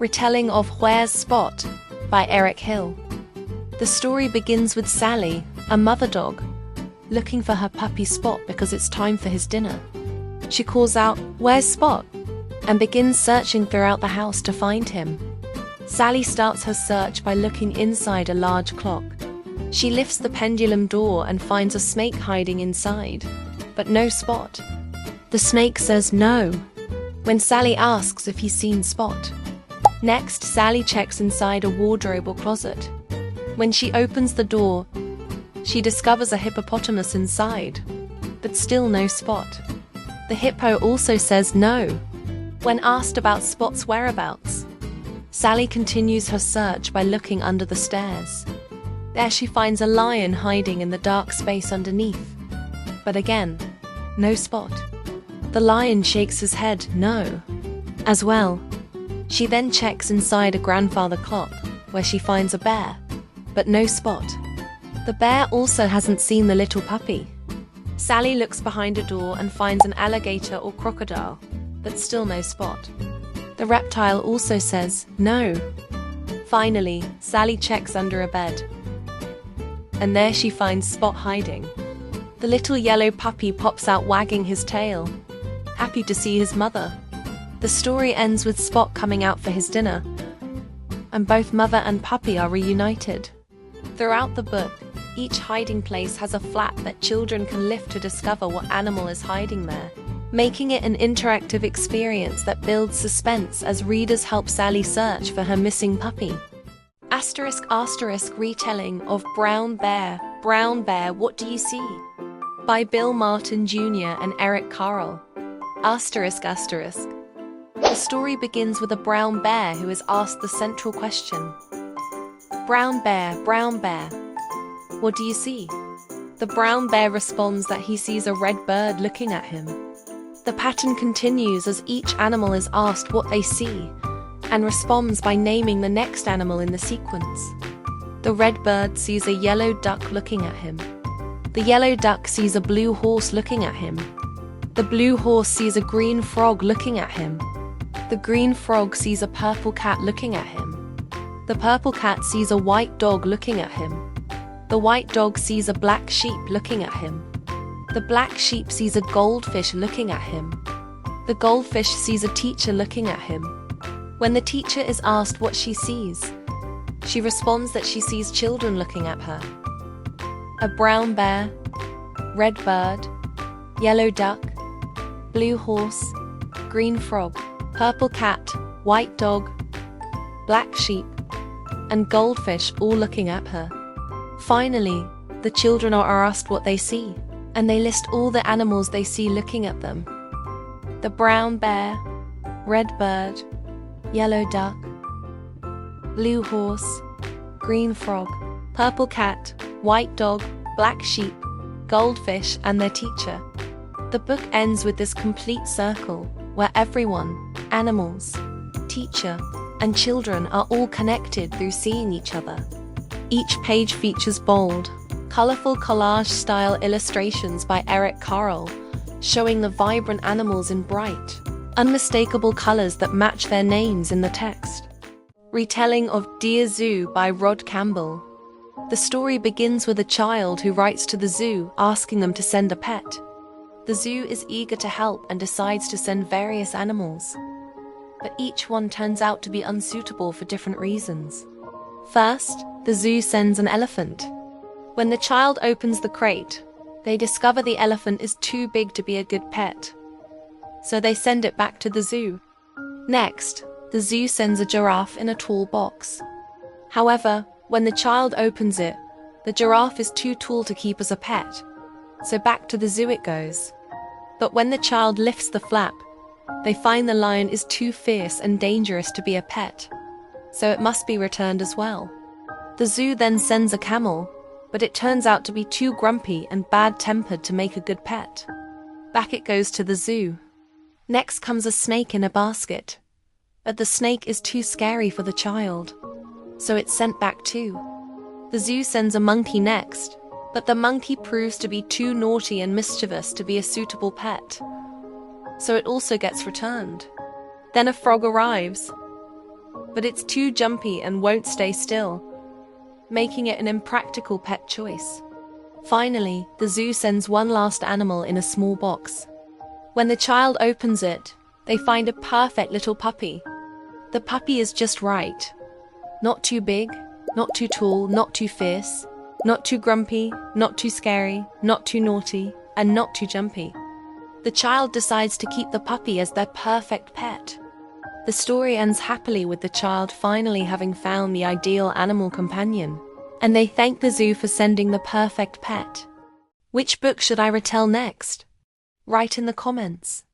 Retelling of Where's Spot by Eric Hill. The story begins with Sally, a mother dog, looking for her puppy Spot because it's time for his dinner. She calls out, "Where's Spot?" and begins searching throughout the house to find him. Sally starts her search by looking inside a large clock. She lifts the pendulum door and finds a snake hiding inside, but no Spot. The snake says no when Sally asks if he's seen Spot. Next, Sally checks inside a wardrobe or closet. When she opens the door, she discovers a hippopotamus inside, but still no Spot. The hippo also says no when asked about Spot's whereabouts. Sally continues her search by looking under the stairs. There she finds a lion hiding in the dark space underneath. But again, no Spot. The lion shakes his head no as well. She then checks inside a grandfather clock, where she finds a bear, but no Spot. The bear also hasn't seen the little puppy. Sally looks behind a door and finds an alligator or crocodile, but still no Spot. The reptile also says no. Finally, Sally checks under a bed, and there she finds Spot hiding. The little yellow puppy pops out wagging his tail, happy to see his mother. The story ends with Spot coming out for his dinner, and both mother and puppy are reunited. Throughout the book, each hiding place has a flap that children can lift to discover what animal is hiding there, making it an interactive experience that builds suspense as readers help Sally search for her missing puppy. *** retelling of Brown Bear, What Do You See? By Bill Martin Jr. and Eric Carle. ***. The story begins with a brown bear who is asked the central question. Brown bear, what do you see? The brown bear responds that he sees a red bird looking at him. The pattern continues as each animal is asked what they see and responds by naming the next animal in the sequence. The red bird sees a yellow duck looking at him. The yellow duck sees a blue horse looking at him. The blue horse sees a green frog looking at him. The green frog sees a purple cat looking at him. The purple cat sees a white dog looking at him. The white dog sees a black sheep looking at him. The black sheep sees a goldfish looking at him. The goldfish sees a teacher looking at him. When the teacher is asked what she sees, she responds that she sees children looking at her. A brown bear, red bird, yellow duck, blue horse, green frog, purple cat, white dog, black sheep, and goldfish all looking at her. Finally, the children are asked what they see, and they list all the animals they see looking at them. The brown bear, red bird, yellow duck, blue horse, green frog, purple cat, white dog, black sheep, goldfish, and their teacher. The book ends with this complete circle where everyone, animals, teacher, and children are all connected through seeing each other. Each page features bold, colorful collage-style illustrations by Eric Carle, showing the vibrant animals in bright, unmistakable colors that match their names in the text. Retelling of Dear Zoo by Rod Campbell. The story begins with a child who writes to the zoo asking them to send a pet. The zoo is eager to help and decides to send various animals, but each one turns out to be unsuitable for different reasons. First, the zoo sends an elephant. When the child opens the crate, they discover the elephant is too big to be a good pet, so they send it back to the zoo. Next, the zoo sends a giraffe in a tall box. However, when the child opens it, the giraffe is too tall to keep as a pet, so back to the zoo it goes. But when the child lifts the flap, they find the lion is too fierce and dangerous to be a pet, so it must be returned as well. The zoo then sends a camel, but it turns out to be too grumpy and bad-tempered to make a good pet. Back it goes to the zoo. Next comes a snake in a basket, but the snake is too scary for the child, so it's sent back too. The zoo sends a monkey next, but the monkey proves to be too naughty and mischievous to be a suitable pet, so it also gets returned. Then a frog arrives, but it's too jumpy and won't stay still, making it an impractical pet choice. Finally, the zoo sends one last animal in a small box. When the child opens it, they find a perfect little puppy. The puppy is just right. Not too big, not too tall, not too fierce, not too grumpy, not too scary, not too naughty, and not too jumpy. The child decides to keep the puppy as their perfect pet. The story ends happily with the child finally having found the ideal animal companion, and they thank the zoo for sending the perfect pet. Which book should I retell next? Write in the comments.